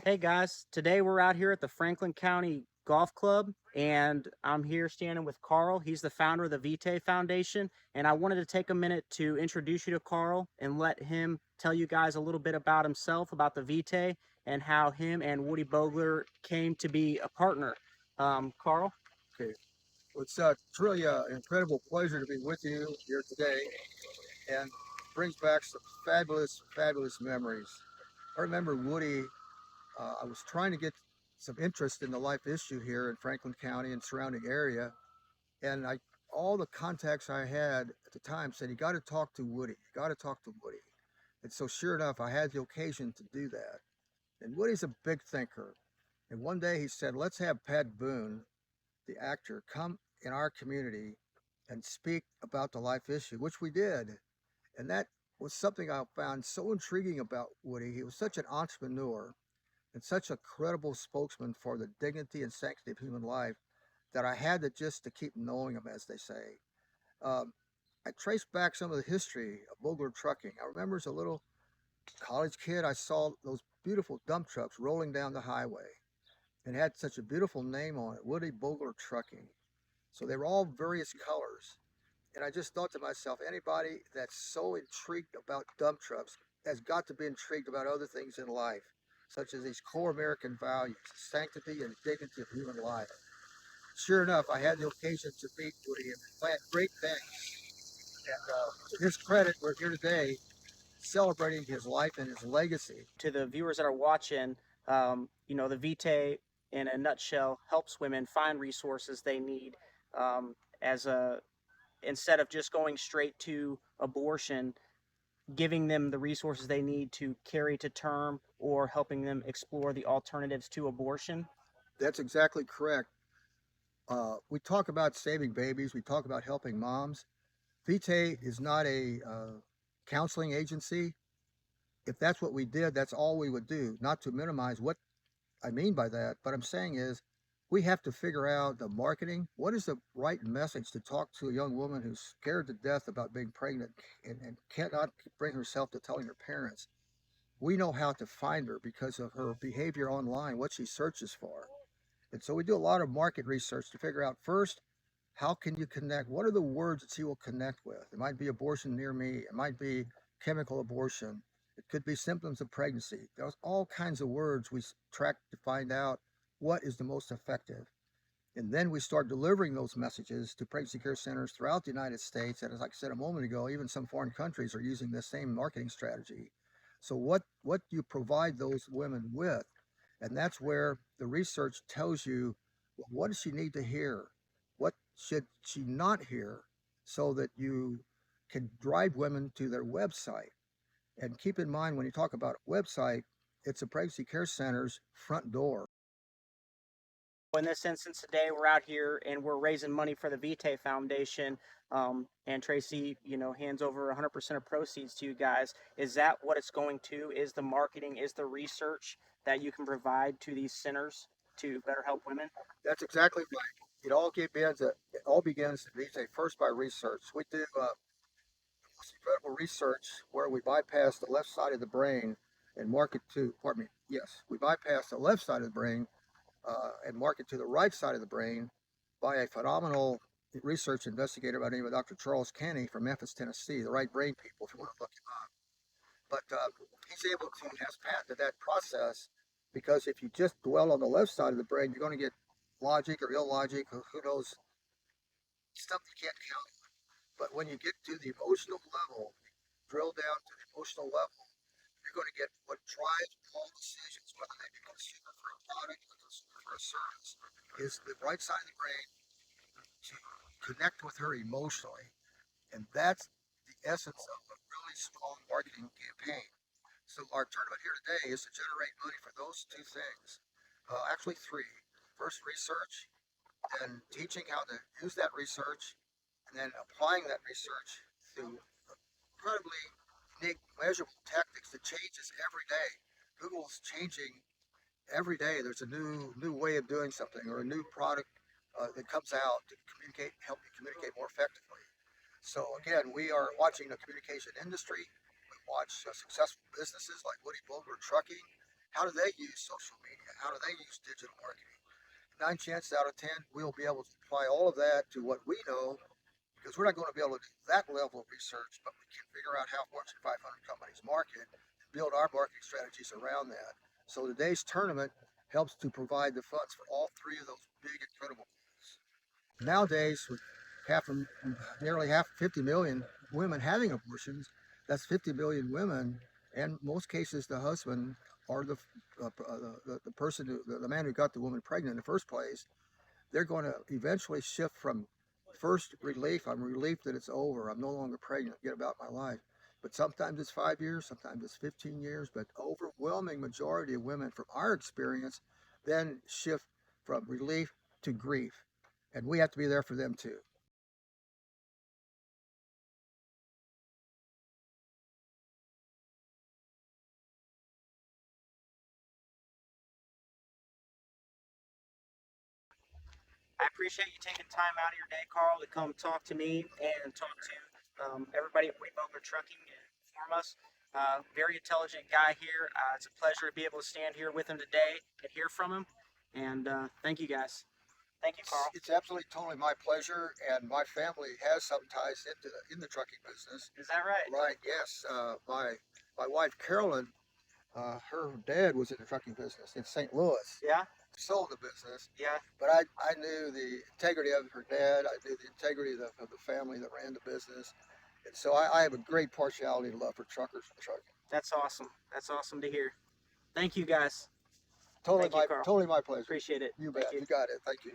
Hey guys, today we're out here at the Franklin County Golf Club, and I'm here standing with Carl. He's the founder of the Vitae Foundation, and I wanted to take a minute to introduce you to Carl and let him tell you guys a little bit about himself, about the Vitae, and how him and Woody Bogler came to be a partner. Carl? Okay, well, it's truly an incredible pleasure to be with you here today, and brings back some fabulous, fabulous memories. I remember Woody. I was trying to get some interest in the life issue here in Franklin County and surrounding area, and all the contacts I had at the time said, "You got to talk to Woody. You got to talk to Woody." And so, sure enough, I had the occasion to do that. And Woody's a big thinker. And one day he said, "Let's have Pat Boone, the actor, come in our community and speak about the life issue," which we did. And that was something I found so intriguing about Woody. He was such an entrepreneur and such a credible spokesman for the dignity and sanctity of human life that I had to just to keep knowing him, as they say. Um, I traced back some of the history of Bogler trucking. I remember as a little college kid, I saw those beautiful dump trucks rolling down the highway and had such a beautiful name on it, Woody Bogler Trucking. So they were all various colors. And I just thought to myself, anybody that's so intrigued about dump trucks has got to be intrigued about other things in life, such as these core American values, sanctity and dignity of human life. Sure enough, I had the occasion to meet Woody and plant great things. And to his credit, we're here today celebrating his life and his legacy. To the viewers that are watching, the Vitae, in a nutshell, helps women find resources they need as a instead of just going straight to abortion, giving them the resources they need to carry to term or helping them explore the alternatives to abortion. That's exactly correct. We talk about saving babies, we talk about helping moms. Vitae is not a counseling agency. If that's what we did, that's all we would do. Not to minimize what I mean by that, but I'm saying is we have to figure out the marketing. What is the right message to talk to a young woman who's scared to death about being pregnant and cannot bring herself to telling her parents? We know how to find her because of her behavior online, what she searches for. And so we do a lot of market research to figure out first, how can you connect? What are the words that she will connect with? It might be abortion near me. It might be chemical abortion. It could be symptoms of pregnancy. There's all kinds of words we track to find out what is the most effective. And then we start delivering those messages to pregnancy care centers throughout the United States. And as I said a moment ago, even some foreign countries are using the same marketing strategy. So what do you provide those women with? And that's where the research tells you, well, what does she need to hear? What should she not hear so that you can drive women to their website? And keep in mind when you talk about a website, it's a pregnancy care center's front door. In this instance today, we're out here and we're raising money for the Vitae Foundation. And Tracy, hands over 100% of proceeds to you guys. Is that what it's going to? Is the marketing, is the research that you can provide to these centers to better help women? That's exactly right. It all begins, these days, first by research. We do this incredible research where we bypass the left side of the brain and market to, pardon me, yes, we bypass the left side of the brain and market to the right side of the brain by a phenomenal research investigator by the name of Dr. Charles Kenny from Memphis, Tennessee, the right brain people, if you want to look him up. But he's able to has patented that process because if you just dwell on the left side of the brain, you're going to get logic or illogic or who knows stuff you can't count. But when you get to the emotional level, drill down to the emotional level, you're going to get what drives all decisions, whether they be consumer for a product or consumer for a service, is the right side of the brain to connect with her emotionally. And that's the essence of a really strong marketing campaign. So our tournament here today is to generate money for those two things. Actually, three. First, research, then teaching how to use that research, and then applying that research through incredibly unique, measurable tactics that changes every day. Google's changing every day. There's a new way of doing something or a new product that comes out to communicate, help you communicate more effectively. So again, we are watching the communication industry. We watch successful businesses like Woody Bogler Trucking, how do they use social media? How do they use digital marketing? 9 chances out of 10, we'll be able to apply all of that to what we know because we're not going to be able to do that level of research, but we can figure out how Fortune 500 companies market and build our marketing strategies around that. So today's tournament helps to provide the funds for all three of those big, incredible goals. Nowadays, with nearly half, 50 million women having abortions, that's 50 million women, and most cases the husband or the person, the man who got the woman pregnant in the first place. They're going to eventually shift from first relief. I'm relieved that it's over. I'm no longer pregnant. Get about my life. But sometimes it's 5 years, sometimes it's 15 years. But overwhelming majority of women, from our experience, then shift from relief to grief, and we have to be there for them too. I appreciate you taking time out of your day, Carl, to come talk to me and talk to everybody at Bogler Trucking and inform us. Very intelligent guy here. It's a pleasure to be able to stand here with him today and hear from him. And thank you guys. Thank you, Carl. It's absolutely totally my pleasure, and my family has some ties in the trucking business. Is that right? Right? Yes. My wife Carolyn, her dad was in the trucking business in St. Louis. Yeah. Sold the business, Yeah. but I knew the integrity of her dad. I knew the integrity of the family that ran the business, and so I have a great partiality and love for truckers and trucking. That's awesome. That's awesome to hear. Thank you, guys. Totally Thank you, Carl. totally my pleasure. Appreciate it. You Thank bet. you. You got it. Thank you.